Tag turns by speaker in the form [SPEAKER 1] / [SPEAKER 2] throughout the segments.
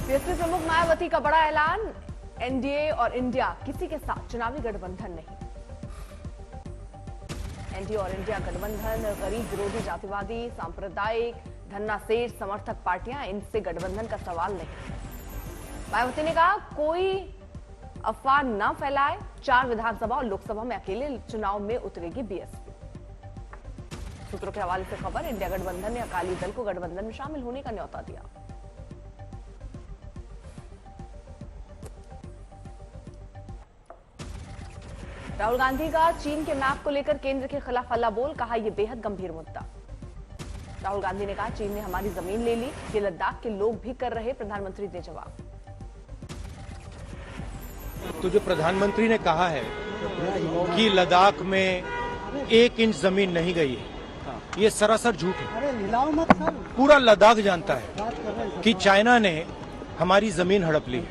[SPEAKER 1] BSP प्रमुख मायावती का बड़ा ऐलान, एनडीए और इंडिया किसी के साथ चुनावी गठबंधन नहीं। एनडीए और इंडिया गठबंधन गरीब विरोधी, जातिवादी, सांप्रदायिक, धन्ना सेठ समर्थक पार्टियां, इनसे गठबंधन का सवाल नहीं। मायावती ने कहा कोई अफवाह न फैलाए, 4 विधानसभा और लोकसभा में अकेले चुनाव में उतरेगी बीएसपी। सूत्रों के हवाले से खबर, इंडिया गठबंधन ने अकाली दल को गठबंधन में शामिल होने का न्योता दिया। राहुल गांधी का चीन के मैप को लेकर केंद्र के खिलाफ हल्ला बोल, कहा यह बेहद गंभीर मुद्दा। राहुल गांधी ने कहा चीन ने हमारी जमीन ले ली, ये लद्दाख के लोग भी कर रहे, प्रधानमंत्री ने जवाब।
[SPEAKER 2] तो जो प्रधानमंत्री ने कहा है कि लद्दाख में 1 इंच जमीन नहीं गई है, ये सरासर झूठ है। पूरा लद्दाख जानता है कि चाइना ने हमारी जमीन हड़प ली।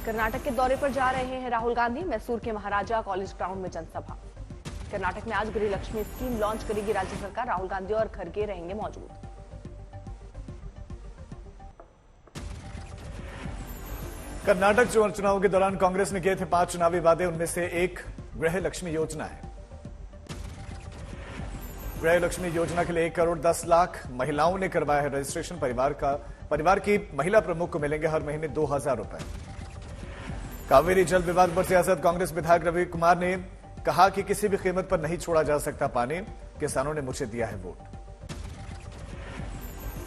[SPEAKER 1] कर्नाटक के दौरे पर जा रहे हैं राहुल गांधी, मैसूर के महाराजा कॉलेज ग्राउंड में जनसभा। कर्नाटक में आज गृह लक्ष्मी स्कीम लॉन्च करेगी राज्य सरकार, राहुल गांधी और खड़गे रहेंगे मौजूद।
[SPEAKER 3] कर्नाटक चुनाव के दौरान कांग्रेस ने किए थे 5 चुनावी वादे, उनमें से एक गृह लक्ष्मी योजना है। गृह लक्ष्मी योजना के लिए 1 करोड़ 10 लाख महिलाओं ने करवाया है रजिस्ट्रेशन। परिवार की महिला प्रमुख को मिलेंगे हर महीने 2000 रुपए। कावेरी जल विवाद पर सियासत, कांग्रेस विधायक रवि कुमार ने कहा कि किसी भी कीमत पर नहीं छोड़ा जा सकता पानी, किसानों ने मुझे दिया है वोट।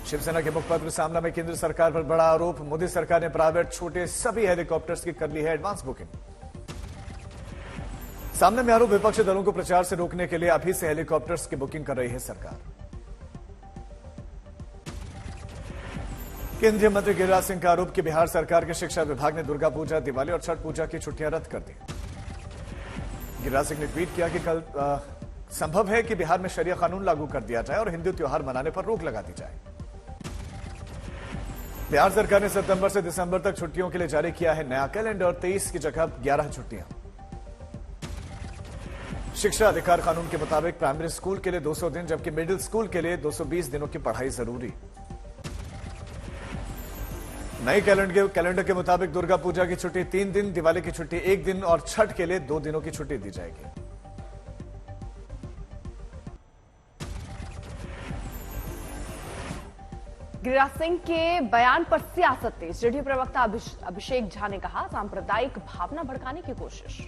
[SPEAKER 3] शिवसेना के मुखपत्र सामना में केंद्र सरकार पर बड़ा आरोप, मोदी सरकार ने प्राइवेट छोटे सभी हेलीकॉप्टर्स की कर ली है एडवांस बुकिंग। सामने में आरोप, विपक्षी दलों को प्रचार से रोकने के लिए अभी से हेलीकॉप्टर्स की बुकिंग कर रही है सरकार। केंद्रीय मंत्री गिरिराज सिंह का आरोप कि बिहार सरकार के शिक्षा विभाग ने दुर्गा पूजा, दिवाली और छठ पूजा की छुट्टियां रद्द कर दी। गिरिराज सिंह ने ट्वीट किया कि कल संभव है कि बिहार में शरिया कानून लागू कर दिया जाए और हिंदू त्योहार मनाने पर रोक लगा दी जाए। बिहार सरकार ने सितंबर से दिसंबर तक छुट्टियों के लिए जारी किया है नया कैलेंडर, 23 की जगह 11 छुट्टियां। शिक्षा अधिकार कानून के मुताबिक प्राइमरी स्कूल के लिए 200 दिन, जबकि मिडिल स्कूल के लिए 220 दिनों की पढ़ाई जरूरी। नए कैलेंडर के मुताबिक दुर्गा पूजा की छुट्टी 3 दिन, दिवाली की छुट्टी 1 दिन और छठ के लिए 2 दिनों की छुट्टी दी जाएगी।
[SPEAKER 1] गिरिराज सिंह के बयान पर सियासत तेज, जेडीयू प्रवक्ता अभिषेक झा ने कहा सांप्रदायिक भावना भड़काने की कोशिश।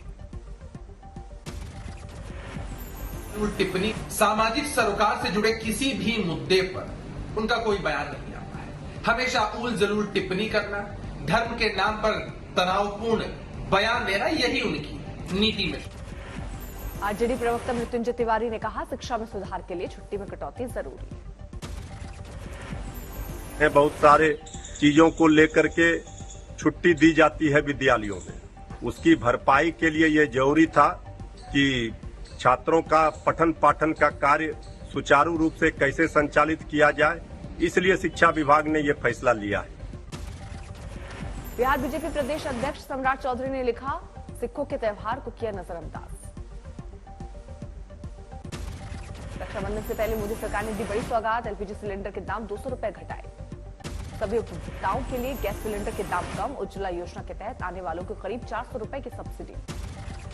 [SPEAKER 4] टिप्पणी सामाजिक सरोकार से जुड़े किसी भी मुद्दे पर उनका कोई बयान नहीं आता है। हमेशा उल जलूल टिप्पणी करना, धर्म के नाम पर तनावपूर्ण बयान देना, यही उनकी नीति में।
[SPEAKER 1] आरजेडी प्रवक्ता मृत्युंजय तिवारी ने कहा शिक्षा में सुधार के लिए छुट्टी में कटौती जरूरी
[SPEAKER 5] है। बहुत सारे चीजों को लेकर के छुट्टी दी जाती है विद्यालयों में, उसकी भरपाई के लिए यह जरूरी था कि छात्रों का पठन पाठन का कार्य सुचारू रूप से कैसे संचालित किया जाए, इसलिए शिक्षा विभाग ने यह फैसला लिया है।
[SPEAKER 1] बिहार बीजेपी प्रदेश अध्यक्ष सम्राट चौधरी ने लिखा सिखों के त्योहार को किया नजरअंदाज। रक्षाबंधन से पहले मोदी सरकार ने दी बड़ी सौगात, एलपीजी सिलेंडर के दाम 200 रुपए घटाए। सभी उपभोक्ताओं के लिए गैस सिलेंडर के दाम कम, उज्ज्वला योजना के तहत आने वालों को करीब 400 रुपए की सब्सिडी।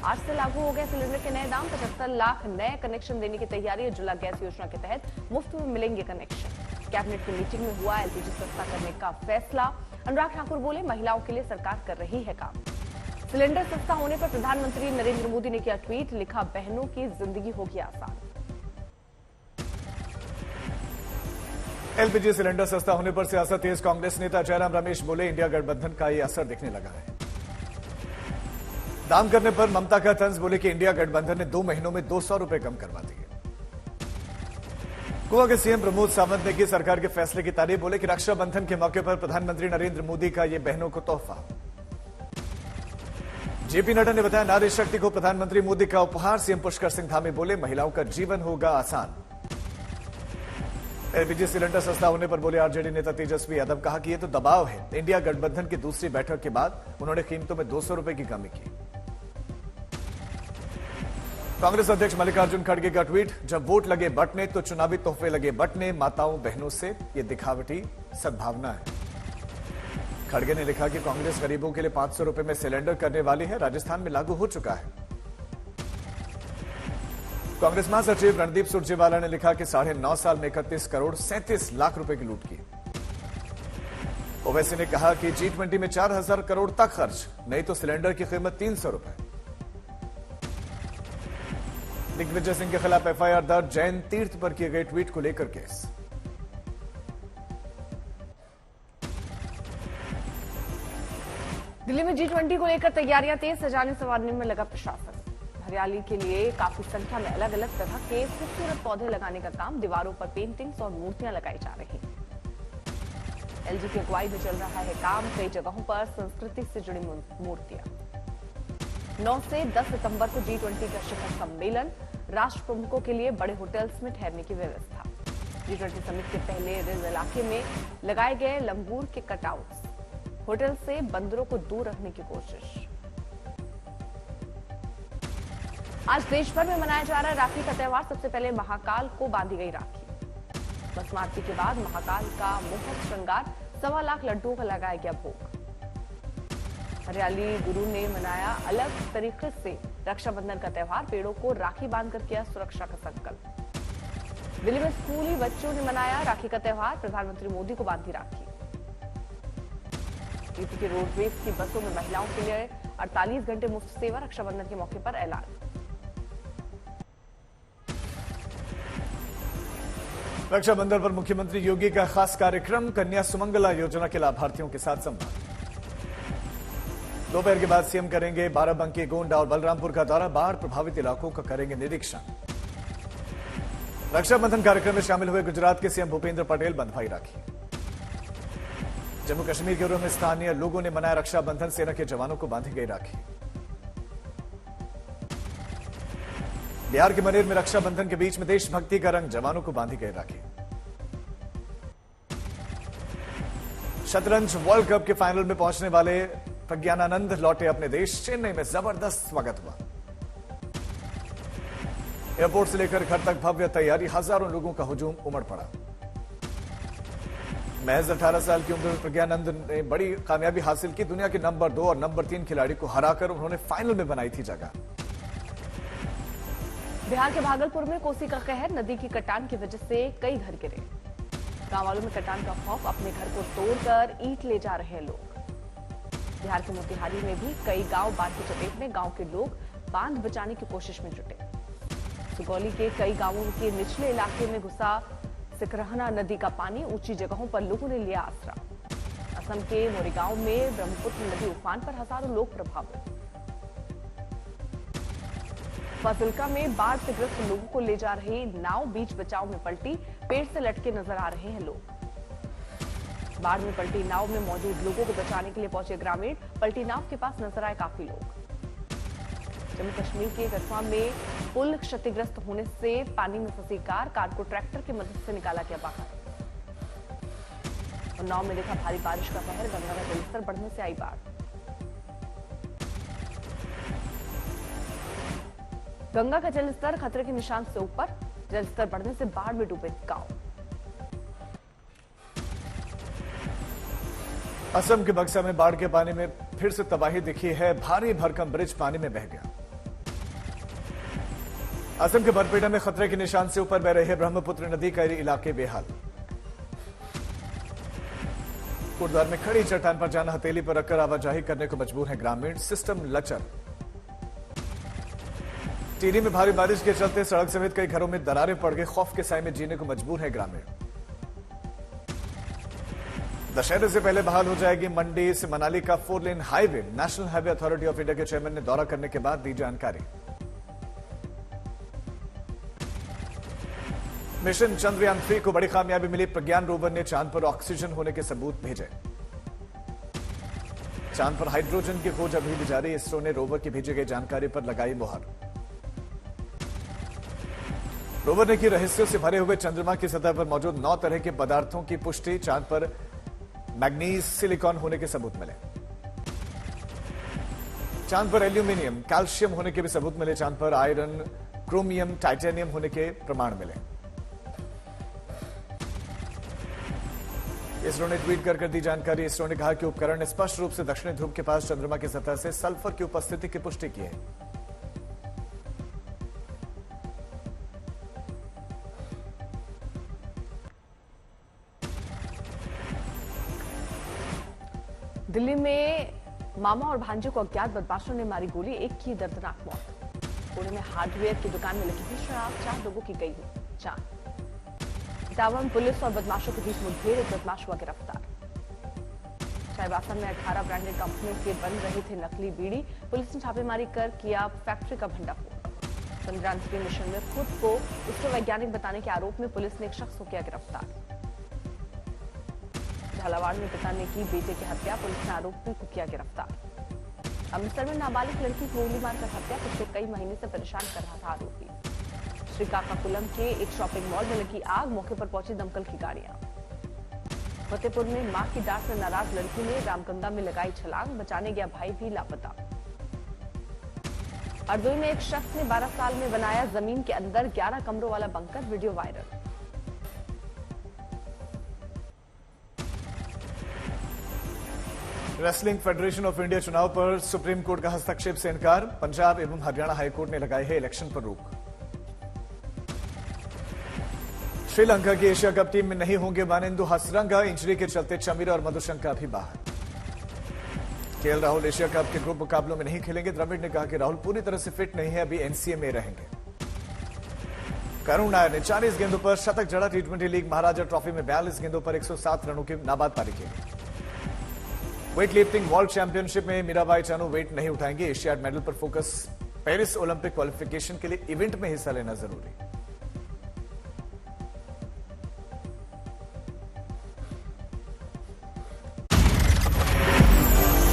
[SPEAKER 1] आज से लागू हो गए सिलेंडर के नए दाम, 75 लाख नए कनेक्शन देने की तैयारी। उज्ज्वला गैस योजना के तहत मुफ्त में मिलेंगे कनेक्शन। कैबिनेट की मीटिंग में हुआ एलपीजी सस्ता करने का फैसला। अनुराग ठाकुर बोले महिलाओं के लिए सरकार कर रही है काम। सिलेंडर सस्ता होने पर प्रधानमंत्री नरेंद्र मोदी ने किया ट्वीट, लिखा बहनों की जिंदगी होगी आसान।
[SPEAKER 3] एलपीजी सिलेंडर सस्ता होने पर सियासत तेज, कांग्रेस नेता जयराम रमेश बोले इंडिया गठबंधन का ये असर दिखने लगा है। दाम करने पर ममता का तंज, बोले कि इंडिया गठबंधन ने 2 महीनों में 200 रुपए कम करवा दिए। गोवा के सीएम प्रमोद सावंत ने की सरकार के फैसले की तारीफ, बोले कि रक्षाबंधन के मौके पर प्रधानमंत्री नरेंद्र मोदी का ये बहनों को तोहफा। जेपी नड्डा ने बताया नारी शक्ति को प्रधानमंत्री मोदी का उपहार। सीएम पुष्कर सिंह धामी बोले महिलाओं का जीवन होगा आसान। एलपीजी सिलेंडर सस्ता होने पर बोले आरजेडी नेता तेजस्वी यादव, कहा कि यह तो दबाव है। इंडिया गठबंधन की दूसरी बैठक के बाद उन्होंने कीमतों में 200 रुपए की कमी की। कांग्रेस अध्यक्ष मल्लिकार्जुन खड़गे का ट्वीट, जब वोट लगे बंटने तो चुनावी तोहफे लगे बंटने, माताओं बहनों से ये दिखावटी सद्भावना है। खड़गे ने लिखा कि कांग्रेस गरीबों के लिए 500 रुपए में सिलेंडर करने वाली है, राजस्थान में लागू हो चुका है। कांग्रेस महासचिव रणदीप सुरजेवाला ने लिखा कि 9.5 साल में 31 करोड़ 37 लाख रुपए की लूट की। ओवैसी ने कहा कि G20 में 4,000 करोड़ तक खर्च, नहीं तो सिलेंडर की कीमत 300 रुपए। दिग्विजय सिंह के खिलाफ एफआईआर दर्ज, जैन तीर्थ पर किए गए ट्वीट को लेकर केस।
[SPEAKER 1] दिल्ली में G20 को लेकर तैयारियां तेज, सजाने संवारने में लगा प्रशासन। हरियाली के लिए काफी संख्या में अलग अलग तरह के खूबसूरत पौधे लगाने का काम, दीवारों पर पेंटिंग्स और मूर्तियां लगाई जा रही। एलजी की अगुवाई में चल रहा है काम, कई जगहों पर संस्कृति से जुड़ी मूर्तियां। 9 से 10 सितंबर को G20 का शिखर सम्मेलन, राष्ट्र प्रमुखों के लिए बड़े होटल्स में ठहरने की व्यवस्था। G20 समिट के पहले रिज इलाके में लगाए गए लंगूर के कटआउट्स, होटल से बंदरों को दूर रखने की कोशिश। आज देश भर में मनाया जा रहा है राखी का त्योहार। सबसे पहले महाकाल को बांधी गई राखी। बसंत आरती के बाद महाकाल का मुफ्त श्रृंगार, 1.25 लाख लड्डुओं का लगाया गया भोग। हरियाली गुरु ने मनाया अलग तरीके से रक्षाबंधन का त्योहार, पेड़ों को राखी बांधकर किया सुरक्षा का संकल्प। दिल्ली में स्कूली बच्चों ने मनाया राखी का त्योहार, प्रधानमंत्री मोदी को बांधी राखी। यूपी की रोडवेज की बसों में महिलाओं के लिए 48 घंटे मुफ्त सेवा, रक्षाबंधन के मौके पर ऐलान।
[SPEAKER 3] रक्षाबंधन पर मुख्यमंत्री योगी का खास कार्यक्रम, कन्या सुमंगला योजना के लाभार्थियों के साथ संवाद। दोपहर के बाद सीएम करेंगे बाराबंकी, गोंडा और बलरामपुर का दौरा, बाढ़ प्रभावित इलाकों का करेंगे निरीक्षण। रक्षाबंधन कार्यक्रम में शामिल हुए गुजरात के सीएम भूपेंद्र पटेल, बंधवाई राखी। जम्मू कश्मीर के में स्थानीय लोगों ने मनाया रक्षाबंधन, सेना के जवानों को बांधी गई राखी। बिहार के मनेर में रक्षाबंधन के बीच में देशभक्ति का रंग, जवानों को बांधी गई राखी। शतरंज वर्ल्ड कप के फाइनल में पहुंचने वाले प्रज्ञानानंद लौटे अपने देश, चेन्नई में जबरदस्त स्वागत हुआ। एयरपोर्ट से लेकर घर तक भव्य तैयारी, हजारों लोगों का हुजूम उमड़ पड़ा। महज 18 साल की उम्र में प्रज्ञानंद ने बड़ी कामयाबी हासिल की। दुनिया के नंबर 2 और नंबर 3 खिलाड़ी को हराकर उन्होंने फाइनल में बनाई थी जगह।
[SPEAKER 1] बिहार के भागलपुर में कोसी का कहर, नदी की कटान की वजह से कई घर गिरे। गांव वालों में कटान का खौफ, अपने घर को तोड़कर ईंट ले जा रहे हैं लोग। बिहार के मोतिहारी में भी कई गांव बाढ़ की चपेट में, गांव के लोग बांध बचाने की कोशिश में जुटे। सुगौली के कई गांवों के निचले इलाके में घुसा सिकरहना नदी का पानी, ऊंची जगहों पर लोगों ने लिया आसरा। असम के मोरीगांव में ब्रह्मपुत्र नदी उफान पर, हजारों लोग प्रभावित। फाजिल्का में बाढ़ से ग्रस्त लोगों को ले जा रही नाव बीच बचाव में पलटी, पेड़ से लटके नजर आ रहे हैं लोग। बाढ़ में पलटी नाव में मौजूद लोगों को बचाने के लिए पहुंचे ग्रामीण, पलटी नाव के पास नजर आए काफी लोग। जम्मू कश्मीर के कठुआ में पुल क्षतिग्रस्त होने से पानी में फंसी कार को ट्रैक्टर की मदद से निकाला गया बाहर। उन्नाव में देखा भारी बारिश का कहर, गंगा का जलस्तर बढ़ने से आई बाढ़। गंगा का जलस्तर खतरे के निशान से ऊपर, जलस्तर बढ़ने से बाढ़ में डूबे गांव।
[SPEAKER 3] असम के बक्सा में बाढ़ के पानी में फिर से तबाही दिखी है, भारी भरकम ब्रिज पानी में बह गया। असम के बरपेटा में खतरे के निशान से ऊपर बह रही ब्रह्मपुत्र नदी, कई इलाके बेहाल। कुर्द्वार में खड़ी चट्टान पर जाना हथेली पर रखकर आवाजाही करने को मजबूर है ग्रामीण, सिस्टम लचर। टिहरी में भारी बारिश के चलते सड़क समेत कई घरों में दरारें पड़ गई, खौफ के साए में जीने को मजबूर है ग्रामीण। दशहरे से पहले बहाल हो जाएगी मंडी से मनाली का 4 lane highway, national highway authority of India के चेयरमैन ने दौरा करने के बाद दी जानकारी। मिशन चंद्रयान 3 को बड़ी कामयाबी मिली, प्रज्ञान रोवर ने चांद पर ऑक्सीजन होने के सबूत भेजे। चांद पर हाइड्रोजन की खोज अभी भी जारी, इसरो ने रोवर की भेजी गई जानकारी पर लगाई मुहर। रोवर ने की रहस्यों से भरे हुए चंद्रमा की सतह पर मौजूद 9 तरह के पदार्थों की पुष्टि, चांद पर मैग्नीज, सिलिकॉन होने के सबूत मिले। चांद पर एल्यूमिनियम, कैल्शियम होने के भी सबूत मिले। चांद पर आयरन, क्रोमियम, टाइटेनियम होने के प्रमाण मिले। इसरो ने ट्वीट कर दी जानकारी। इसरो ने कहा कि उपकरण ने स्पष्ट रूप से दक्षिणी ध्रुव के पास चंद्रमा की सतह से सल्फर की उपस्थिति की पुष्टि की है।
[SPEAKER 1] दिल्ली में मामा और भांजे को अज्ञात बदमाशों ने मारी गोली, एक की दर्दनाक मौत। पुणे में हार्डवेयर की दुकान में लगी थी शराब, 4 लोगों की गई जान। इटावा में पुलिस और बदमाशों के बीच मुठभेड़, एक बदमाश हुआ गिरफ्तार। चाईबासा में 18 ब्रांडेड कंपनियों के बन रहे थे नकली बीड़ी, पुलिस ने छापेमारी कर किया फैक्ट्री का भंडाफोड़। चंद्रयान 3 मिशन में खुद को इसरो वैज्ञानिक बताने के आरोप में पुलिस ने एक शख्स को किया गिरफ्तार। झालावाड़ में पिता ने की बेटे की हत्या, पुलिस ने आरोपी को किया गिरफ्तार। अमृतसर में नाबालिग लड़की को गोली मारकर हत्या, पिछले कई महीने से परेशान कर रहा था आरोपी। श्रीकाकुलम के एक शॉपिंग मॉल में लगी आग, मौके पर पहुंची दमकल की गाड़ियां। फतेहपुर में मां की डांट से नाराज लड़की ने रामगंगा में लगाई छलांग, बचाने गया भाई भी लापता। हरदोई में एक शख्स ने 12 साल में बनाया जमीन के अंदर 11 कमरों वाला bunker, video viral.
[SPEAKER 3] Wrestling federation of India चुनाव पर सुप्रीम कोर्ट का हस्तक्षेप से इनकार, पंजाब एवं हरियाणा हाईकोर्ट ने लगाई है इलेक्शन पर रोक। श्रीलंका की एशिया कप टीम में नहीं होंगे मानेंदु हसरंगा, इंजरी के चलते चमीरा और मधुशंका भी बाहर। केएल राहुल एशिया कप के ग्रुप मुकाबलों में नहीं खेलेंगे, द्रविड़ ने कहा कि राहुल पूरी तरह से फिट नहीं है, अभी एनसीए में रहेंगे। करुण नायर ने 40 गेंदों पर शतक जड़ा, टी20 लीग महाराजा ट्रॉफी में 42 गेंदों पर 107 रनों की नाबाद पारी की। वेट लिफ्टिंग वर्ल्ड चैंपियनशिप में मीराबाई चानू वेट नहीं उठाएंगे, एशियाड मेडल पर फोकस, पेरिस ओलंपिक क्वालिफिकेशन के लिए इवेंट में हिस्सा लेना जरूरी।